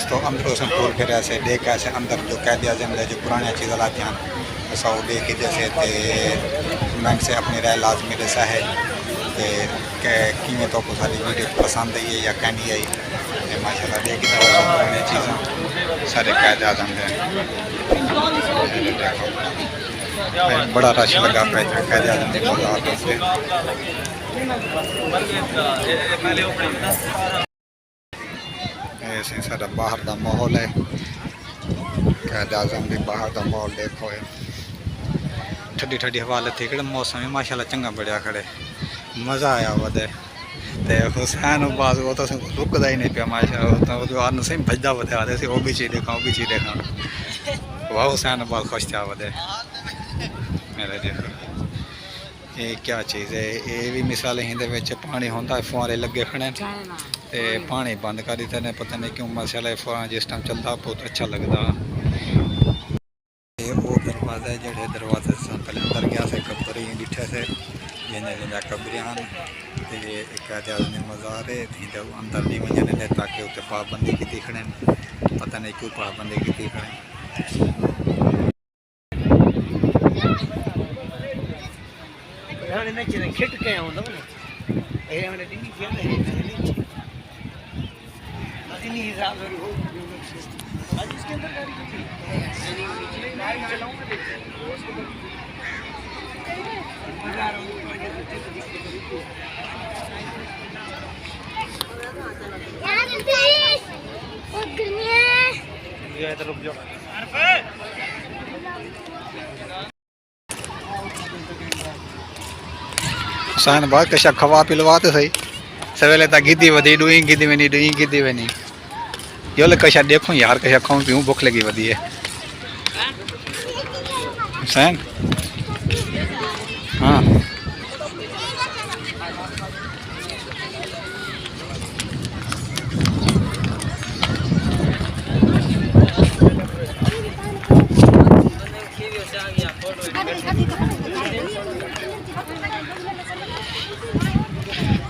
दोस्तों अंदरों से टूर फिर से देख ऐसे अंदर जो कैद आज़म जो पुरानी चीज़ लाती हैं ऐसा वो देख के जैसे कमेंट से अपनी राय लाजमी दसा है कि तो को सारी वीडियो पसंद आई है या कहनी आई माशाल्लाह देखी तो पुरानी चीज़ें सारे कैद आज़म हैं। बड़ा रश लगा पे कैद आज़म के ऐसे सारा बाहर का माहौल है। कैद आज़म भी बाहर का माहौल देखो है ठंडी ठंडी हवा थी कड़े मौसम है माशाल्लाह चंगा बढ़िया खड़े मज़ा आया वधे ते हुसैन अब्बास वो तो रुकदा ही नहीं पिया माशाल्लाह तो आन सही भजदा वधे आते से वो भी चीज़ देखा वाह हुसैन अब्बास खुश था वधे मेरे देखो ये क्या चीज़ है ये भी मिसाल हिंदे विच पानी होंदा फुहारे लगे खड़े ते पानी बंद कर दिते ने पता नहीं क्यों माशाल्लाह फुहारा जिस टाइम चलता बहुत अच्छा लगता। ये वो दरवाजा है जो दरवाजे से पहले अंदर गया से कब्र डिठे से जिन्हें कब्रियां तो ये एक मज़ार है जब अंदर नहीं वजने दे ताकि उसे पाबंदी की खड़े पता नहीं क्यों पाबंदी की खड़े। हुसैन बाद कशा खवा पिलवाते सही सवेले तक गिद्दी वधी डुई गिद्दी वे नहीं यो ले कशा देखो यार कशा खाऊं पीऊं भूख लगी वधी है हुसैन हाँ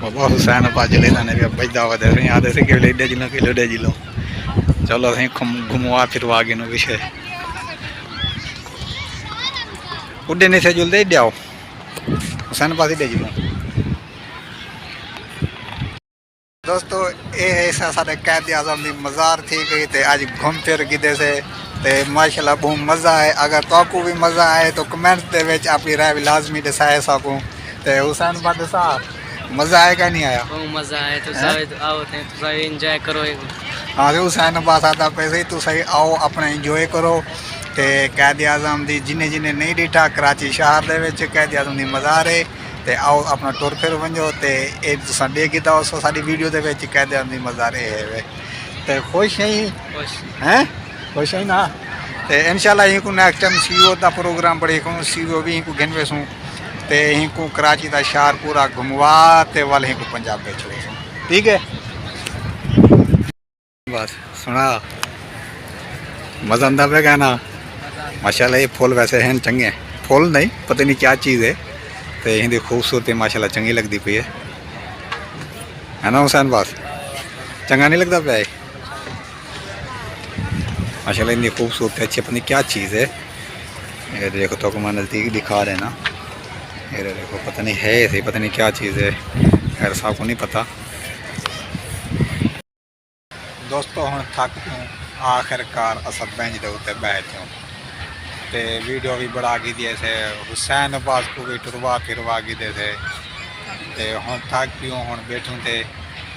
बाबा हुसैन अब्बास जिले ने भी बजदा वा दे रहे आते से कि ले जिलो चलो अं घुमवा फिरवा के विषय उड्डे नहीं से जुलते इड्डे आओ हुसैन अब्बास इड्डे जिलो। दोस्तों ये सारे कैद आज़म की मज़ार थी गई तो अज घूम फिर गिदे से माशाल्लाह बहुत मज़ा है। अगर तो भी मज़ा आए तो कमेंट के अपनी राय भी लाजमी दसाए सकूँ तो हुसैन अब्बास दसा मज़ा आएगा नहीं आया मज़ा आए तो आओ तो एंजॉय करो। हाँ तो हुसैन अब्बास आता पैसे तुम आओ अपना इंजॉय करो तो कैद आज़म की जिन्हें जिन्हें नहीं डिठा कराची शहर के कैद आज़म की मज़ार है तो आओ अपना टुर फिर वजो तो ये देखी तो सारी वीडियो के कैद आज़म की मज़ार है तो खुश है हैं खुश है ना तो इंशाल्लाह यहीं को नेक्स्ट टाइम CO का प्रोग्राम पढ़े CO भी यहीं को गिन वेसूँ तो यहीं को कराची का शहर पूरा घुमवा तो वाल यहीं को पंजाब में छोड़ ठीक है बस सुना मज़ा आंदा पे कहना माशाल्लाह। ये फूल वैसे हैं चंगे फूल नहीं पता नहीं क्या चीज़ है तो यहीं खूबसूरती माशाल्लाह चंगी लगती पई है ना हुसैन अब्बास चंगा नहीं लगता पे माशाल्लाह इतनी खूबसूरती अच्छी पता नहीं क्या चीज़ है। ये देखो तो मैं नज़दीक दिखा रहे ना ये देखो पता नहीं है सही पता नहीं क्या चीज़ है खैर साहब को नहीं पता। दोस्तों हम थक गए आखिरकार अस बेंच के उत्ते बैठे हूँ तो वीडियो भी बड़ा की दिए से हुसैन अब्बास को भी टुरवा फिरवा की दे थे हम थक पियूँ हम बैठूँ तो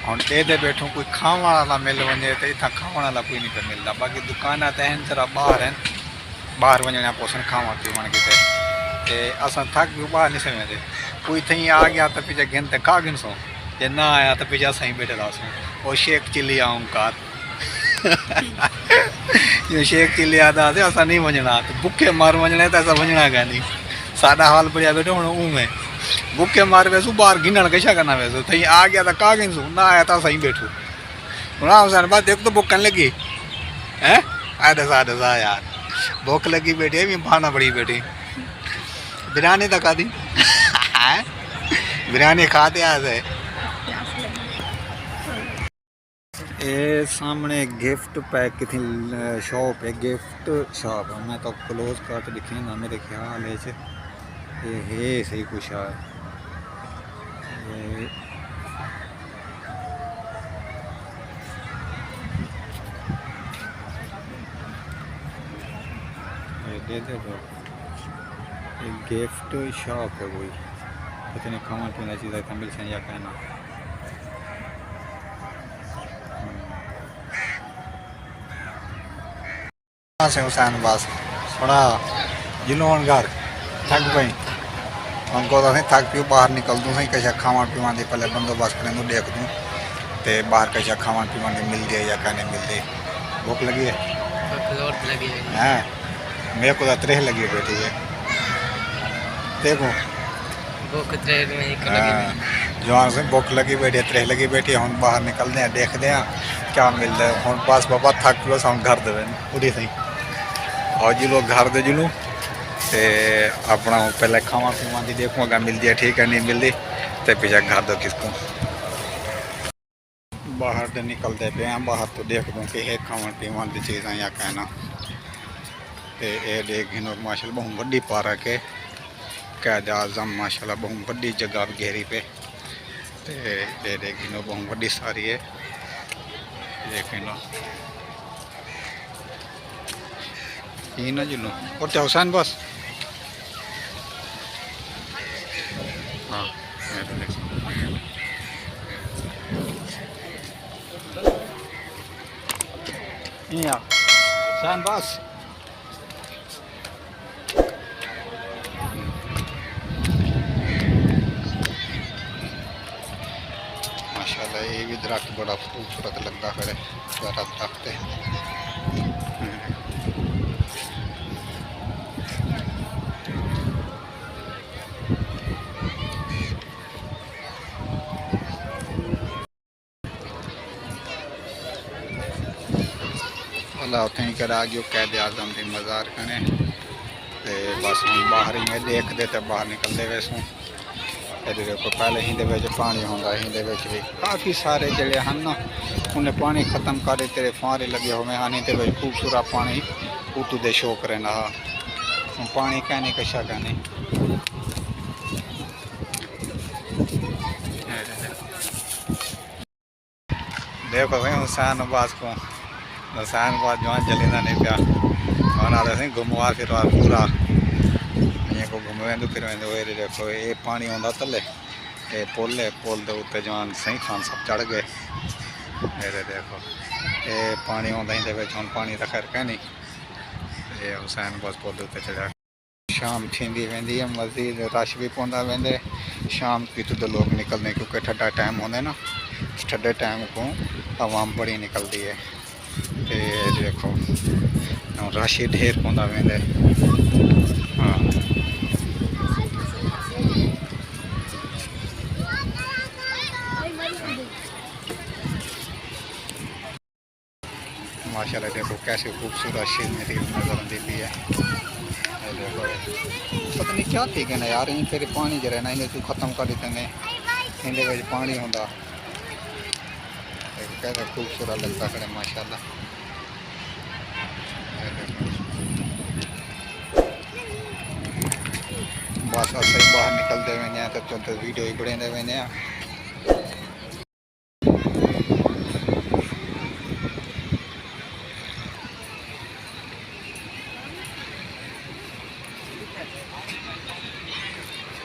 हम दे बैठूँ कोई खाने वाला मिल वजे तो इतना खाने वाला कोई नहीं पे मिलता बाकी दुकान तो हैं जरा बाहर वजन पोषण खावा पीवन कितने तो असा थक भी बाहर नहीं समझते कोई थी आ गया तो पीछे गिन तो का गिनसो जे ना आया तो पीछे असा ही बैठे रहों वो शेख चिल्ली आऊँ कार शेख चिल्ली आता असा नहीं वजना तो भुखे मार वजने तो असा वजना क्या नहीं साडा हाल बढ़िया बैठो हूँ उमें भुखे मार वैसू बाहर गिनण कशा करना वैसो थी आ गया तो का गिनसू ना आया तो असा ही बैठू ना हुसैन बस देख तो भुखन लगी है दसा यार भूख लगी बैठी है भी भाना बड़ी बैठी बिरयानी तो खा दी बिरयानी खाते आज है ये सामने गिफ्ट पैक की थी शॉप है, गिफ्ट शॉप। मैं तो क्लोज कर दिखी ना, मेरे ख्याल है सही कुछ है ये दे दे दो। ये गिफ्ट शॉप है कोई, पता नहीं खाना पीना चीज़ मिल से या कहना। से हुसैन बस थोड़ा जिन्होंने घर थक पई हमको तो थक पियो बाहर निकल दूँ सही कैसा खावा पीवा की पहले बंदोबस्त करें तो देख दूँ तो बाहर कैसा खावा पीवा की मिल जाए या क्या नहीं मिल जाए। भूख लगी है? भूख लगी हैं मेरे को तो त्रेह लगी बैठी है देखो। भूख त्रेह में ही लगी जवान से भूख लगी बैठी है, त्रेह लगी बैठी है। हम बाहर निकलते हैं देखते हैं क्या मिलता है। हम बस बाबा थक पियो हम घर देवे पूरी सही और जी लोग घर दे जुलूँ तो अपना पहले खावा पीवा की देखूँ अगर मिल जाए ठीक है, नहीं मिलती तो पीछे घर दो किसको। बाहर तो निकलते पे हैं, बाहर तो देख दूँ कि है खावा पीवा की चीज़ा या कहना। तो ये देख माशाल्लाह बहुत बड़ी पार्क है, कैद आज़म माशाल्लाह बहुत बड़ी जगह घेरी पे। तो ये देख बहुत बड़ी सारी है, देख ना जुलूँ और क्या हुसैन बस। हाँ मैं तो देख हुसैन बस। माशाल्लाह ये भी दरख्त बड़ा खूबसूरत लगता है, बड़ा दरख्त है। अल्लाह उतनी करा गयो कैद आज़म की मज़ार कने ते बस हम बाहर ही में देखते तो बाहर निकलते वैसों। ये देखो पहले ही पानी होंदा ही भी काफ़ी सारे जड़े हैं ना उन्हें पानी ख़त्म करे तेरे फारे लगे हुए हैं तो खूबसूरत पानी उतू दे शो करे ना पानी कहने कशा कहने। देखो भाई हुसैन अब्बास को हुसैन अब्बास जवान जलीना नहीं पिया और आते सी घुमवा फिर पूरा ये को घूमे फिर देखो ये पानी आता थले ये पुल है, पुल के उत्ते जवान सही खान सब चढ़ गए। मेरे देखो ये पानी आता ही हम पानी तो खैर कह नहीं। ये हुसैन अब्बास पुल के उत्ते चढ़ा। शाम थींदी वेंदी है, मस्जिद रश भी पौंदा वेंदे शाम की तो लोग निकलते क्योंकि ठंडा टाइम होंगे ना, ठंडे टाइम को आवाम बड़ी निकलती है। तो देखो रश ही ढेर पौंदा वेंदे। हाँ माशाल्लाह देखो कैसे खूबसूरत शील मेरी नज़र आती भी है। देखो पता नहीं क्या थी कहना यार इन फिर पानी ज रहना इन्हें तू ख़त्म कर देते हैं इन्हें पानी होंदा कैसा खूबसूरत लगता है माशाल्लाह। बस अस बाहर निकलते वेंदे तो चलते वीडियो ही बढ़ाते वेंदे।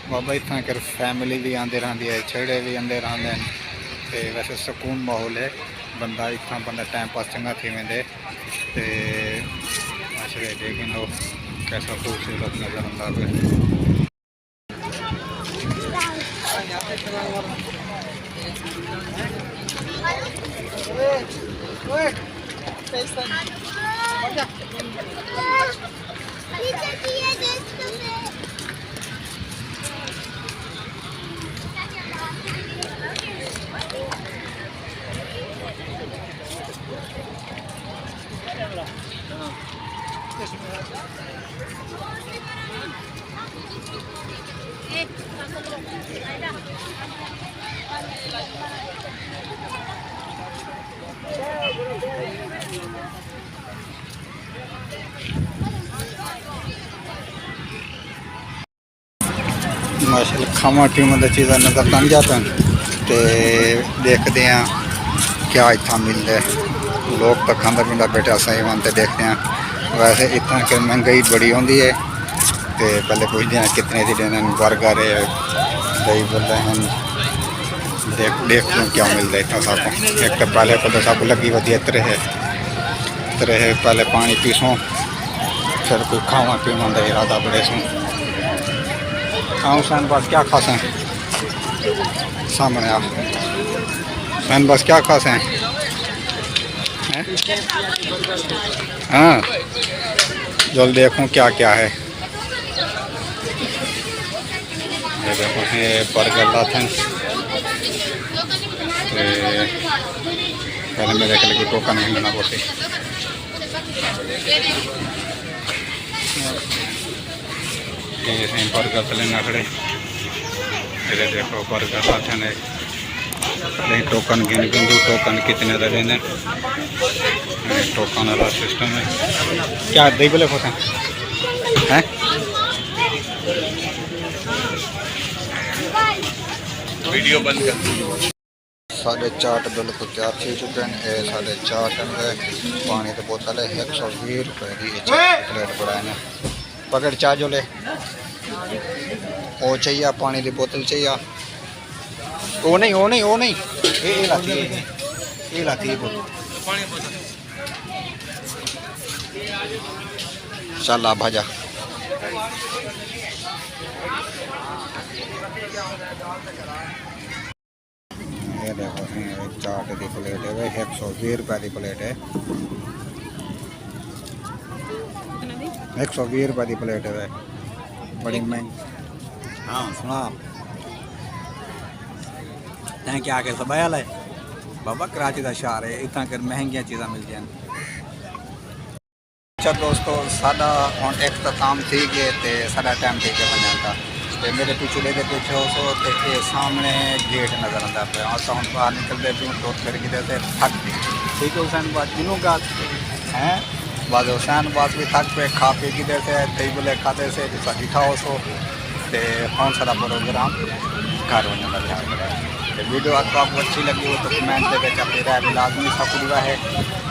बाबा इतना कर फैमिली भी आते रहती है, छेड़े भी आते रहते हैं तो वैसे सुकून माहौल है। बंदा इतना बंदा टाइम पास चंगा थी वेंदे ते माशाल्लाह देखें लो कैसा खूबसूरत नज़र आता है। माशाल्लाह खावा पीवन की चीज़ा नज़र बन जाता तो देखते हैं क्या इतना मिलता है। लोग तो खांदा पींदा बैठा सही वन तो देखते हैं। वैसे इतना कि महंगाई बड़ी होती है तो पहले पूछते हैं कितने की देने बर्गर है दही बोलते हैं देखते हैं क्या मिलता है इतना सब। एक तो पहले तो सब लगी होती है तरह पहले पानी पीसों फिर कोई खावा पीवा का इरादा बड़े सो। हाँ हुसैन बस क्या खास हैं सामने आप हुसैन बस क्या खास हैं? हाँ जल्द देखूँ क्या क्या है। ये देखो ये बर्गर लाते हैं पहले मेरे के लिए टोकन नहीं लेना पड़ती। बर्गर तो लेना खड़े ये देखो बर्गर लाते हैं नहीं टोकन गिन दो टोकन कितने का लेने टोकन वाला सिस्टम है। क्या दही बोले फंसे हैं? वीडियो बंद कर। साढ़े चाट बिल्कुल तैयार थी चुके हैं। ये साढ़े चाट है पानी की बोतल है 120 रुपए की प्लेट बनाए पकड़ चाह जो ले वो चाहिए पानी की बोतल चाहिए वो नहीं ये लाती है बोतल चल आ भाजा। ये देखो चाट की प्लेट है 120 रुपए की प्लेट है 120 रुपए की प्लेट है बड़ी महंगी। हाँ सुना तैं क्या आके सब है बाबा कराची का शहर है इतना कर महंगिया चीज़ा मिल जाए। अच्छा दोस्तों सादा हम इख्तिताम थी गए तो सारा टाइम थी गया वजन का तो मेरे पीछे लेके पीछे हो सो तो ये सामने गेट नज़र आता पे और हम बाहर निकलते भी तो फिर किधर से थक ठीक है हुसैन बात दिनों का हैं बाद हुसैन बात भी थक पे खा पी किधर से दही बोले खाते से दिखा हो सो तो कौन सा प्रोग्राम घर होने लगा। तो वीडियो आपको अच्छी लगी हो तो कमेंट देके अपनी राय भी लाजमी सब हुआ है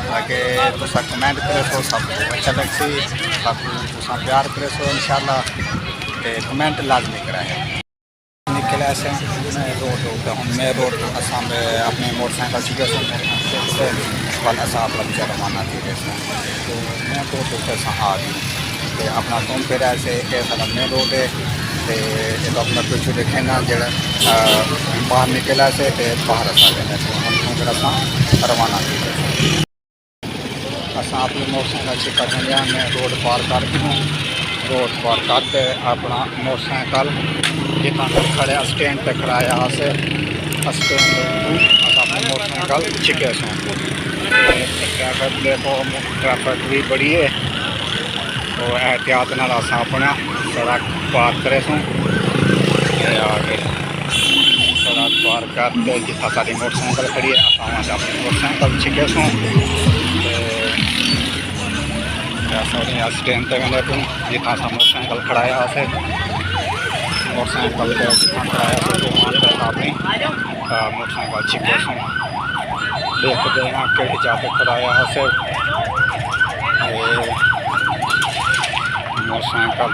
ताकि तुसा कमेंट करे सो सब अच्छा लगती सब प्यार करे सो इंशाल्लाह तो कमेंट लाजमी कराए। निकले से रोड हम मैं रोड असम अपने मोटरसाइकिल सीखे से वाल असाब लग रवाना थी तो मैं रोड आ गई तो अपना घूम फिर ऐसे सारा मेन रोड है तो अपना पिछू देखे ना जरा बाहर निकला से बाहर असा रवाना थी असा अपनी मोटरसाइकिल छिका देंगे मैं रोड पार कर दूँ रोड पार करके अपना मोटरसाइकिल जितना खड़े स्टैंड पे खड़ाया से स्टैंड अपना मोटरसाइकिल छिके से ट्रैफिक देखो ट्रैफिक भी बड़ी है तो एहतियात नाल असा अपना सड़क पार करे सूँ आगे सड़क पार करके जितना सारी मोटरसाइकिल खड़ी है असा अपनी मोटरसाइकिल छिके सूँ स्टैंड तक तू जितना सा मोटरसाइकिल खड़ाया से मोटरसाइकिल जितना खड़ाया से तो वहाँ तक अपनी मोटरसाइकिल छिके सूँ देखते हैं कि जाके खड़ाया से मोटरसाइकिल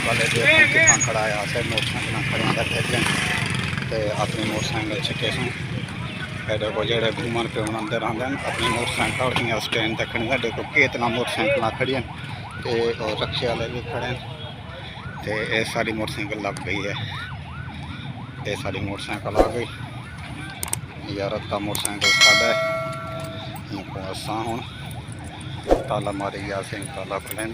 वाले कितना खड़ाया से मोटरसाइकिल खड़ा करते तो अपनी मोटरसाइकिल छिके सूँ देखो जो घूमन फिरन अंदर आते हैं अपनी मोटरसाइकिल स्टैंड तक खड़ी देखो कितना मोटरसाइकिल खड़ी हैं तो रक्शे वाले भी खड़े हैं तो ये सारी मोटरसाइकिल लग गई है ये सारी मोटरसाइकिल आ गई यार रत्ता मोटरसाइकिल साढ़ा है असा हूँ ताला मारी गया सिंह ताला खुले